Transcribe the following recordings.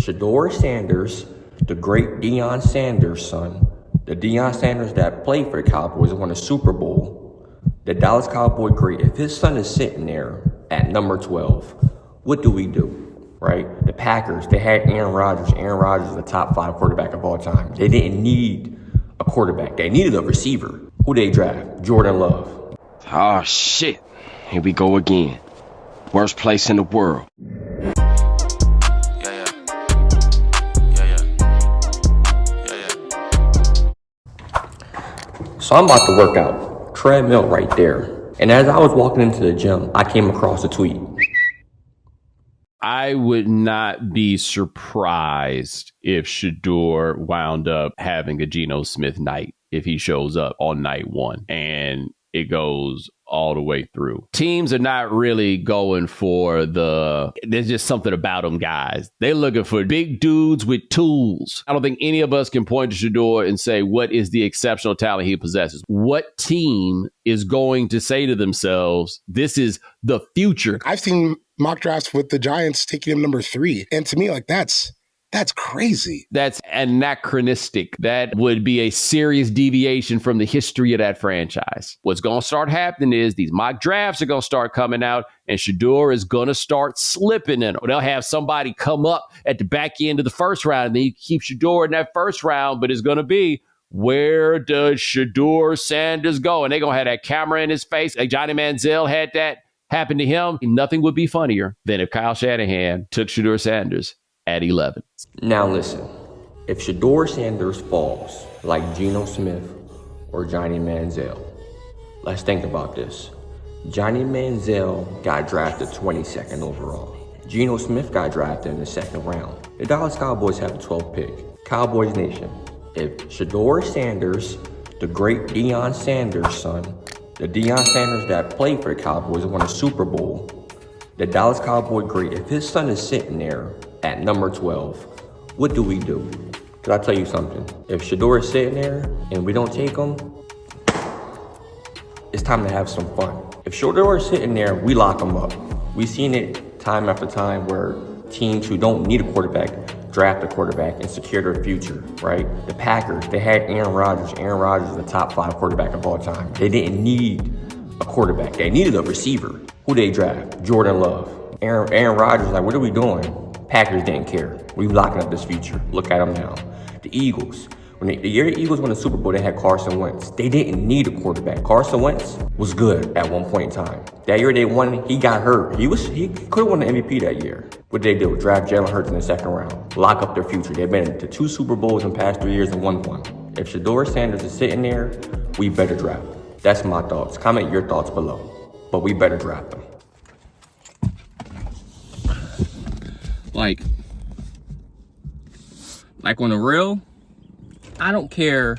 Shedeur Sanders, the great Deion Sanders' son, the Deion Sanders that played for the Cowboys and won a Super Bowl, the Dallas Cowboy great, if his son is sitting there at number 12, what do we do, right? The Packers, they had Aaron Rodgers. Aaron Rodgers is the top 5 quarterback of all time. They didn't need a quarterback. They needed a receiver. Who they draft? Jordan Love. Oh, shit. Here we go again. Worst place in the world. So I'm about to work out. Treadmill right there. And as I was walking into the gym, I came across a tweet. I would not be surprised if Shedeur wound up having a Geno Smith night if he shows up on night 1 and it goes all the way through. Teams are not really going for there's just something about them guys. They're looking for big dudes with tools. I don't think any of us can point to Shedeur and say, what is the exceptional talent he possesses? What team is going to say to themselves, this is the future? I've seen mock drafts with the Giants taking him number 3. And to me, like, that's crazy. That's anachronistic. That would be a serious deviation from the history of that franchise. What's going to start happening is these mock drafts are going to start coming out and Shedeur is going to start slipping in. They'll have somebody come up at the back end of the first round and then you keep Shedeur in that first round, but it's going to be, where does Shedeur Sanders go? And they're going to have that camera in his face. Like Johnny Manziel had that happen to him. Nothing would be funnier than if Kyle Shanahan took Shedeur Sanders at 11. Now listen, if Shedeur Sanders falls like Geno Smith or Johnny Manziel, let's think about this. Johnny Manziel got drafted 22nd overall. Geno Smith got drafted in the 2nd round. The Dallas Cowboys have the 12th pick. Cowboys Nation, if Shedeur Sanders, the great Deion Sanders' son, the Deion Sanders that played for the Cowboys and won a Super Bowl, the Dallas Cowboy great, if his son is sitting there at number 12, what do we do? Because I'll tell you something. If Shedeur is sitting there and we don't take him, it's time to have some fun. If Shedeur is sitting there, we lock him up. We've seen it time after time where teams who don't need a quarterback draft a quarterback and secure their future, right? The Packers, they had Aaron Rodgers. Aaron Rodgers is the top 5 quarterback of all time. They didn't need a quarterback. They needed a receiver. Who they draft? Jordan Love. Aaron Rodgers, like, what are we doing? Packers didn't care. We locking up this future. Look at them now. The Eagles. The year the Eagles won the Super Bowl, they had Carson Wentz. They didn't need a quarterback. Carson Wentz was good at one point in time. That year they won, he got hurt. He could have won the MVP that year. What did they do? Draft Jalen Hurts in the 2nd round. Lock up their future. They've been to 2 Super Bowls in the past 3 years and won one. If Shedeur Sanders is sitting there, we better draft him. That's my thoughts. Comment your thoughts below. But we better draft him. Like on the real, I don't care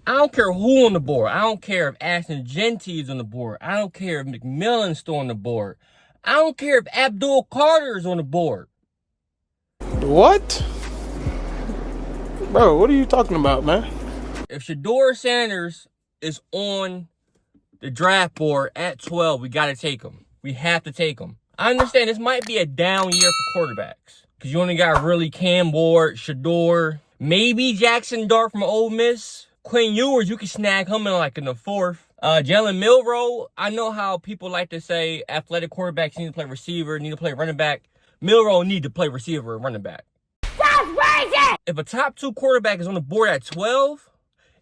who on the board. I don't care if Ashton Genty is on the board. I don't care if McMillan's still on the board. I don't care if Abdul Carter is on the board. What? Bro, what are you talking about, man? If Shedeur Sanders is on the draft board at 12, we got to take him. We have to take him. I understand this might be a down year for quarterbacks because you only got really Cam Ward, Shedeur, maybe Jackson Dart from Ole Miss. Quinn Ewers, you can snag him in like in the 4th. Jalen Milroe, I know how people like to say athletic quarterbacks need to play receiver, need to play running back. Milroe need to play receiver and running back. That's crazy! If a top 2 quarterback is on the board at 12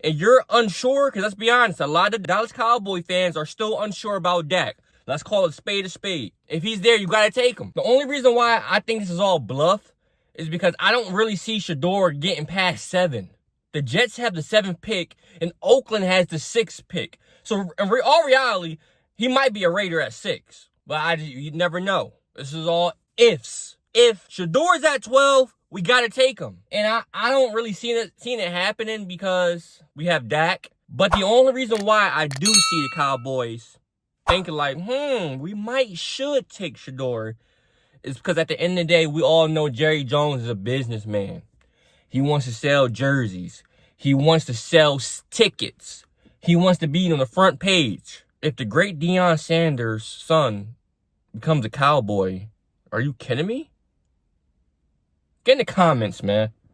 and you're unsure, because let's be honest, a lot of Dallas Cowboy fans are still unsure about Dak. Let's call it spade a spade. If he's there, you got to take him. The only reason why I think this is all bluff is because I don't really see Shedeur getting past 7. The Jets have the 7th pick, and Oakland has the 6th pick. So, in all reality, he might be a Raider at 6. But you never know. This is all ifs. If Shedeur's at 12, we got to take him. And I don't really see it happening because we have Dak. But the only reason why I do see the Cowboys thinking like, we should take Shedeur is because at the end of the day, we all know Jerry Jones is a businessman. He wants to sell jerseys. He wants to sell tickets. He wants to be on the front page. If the great Deion Sanders' son becomes a Cowboy, are you kidding me? in the comments, man.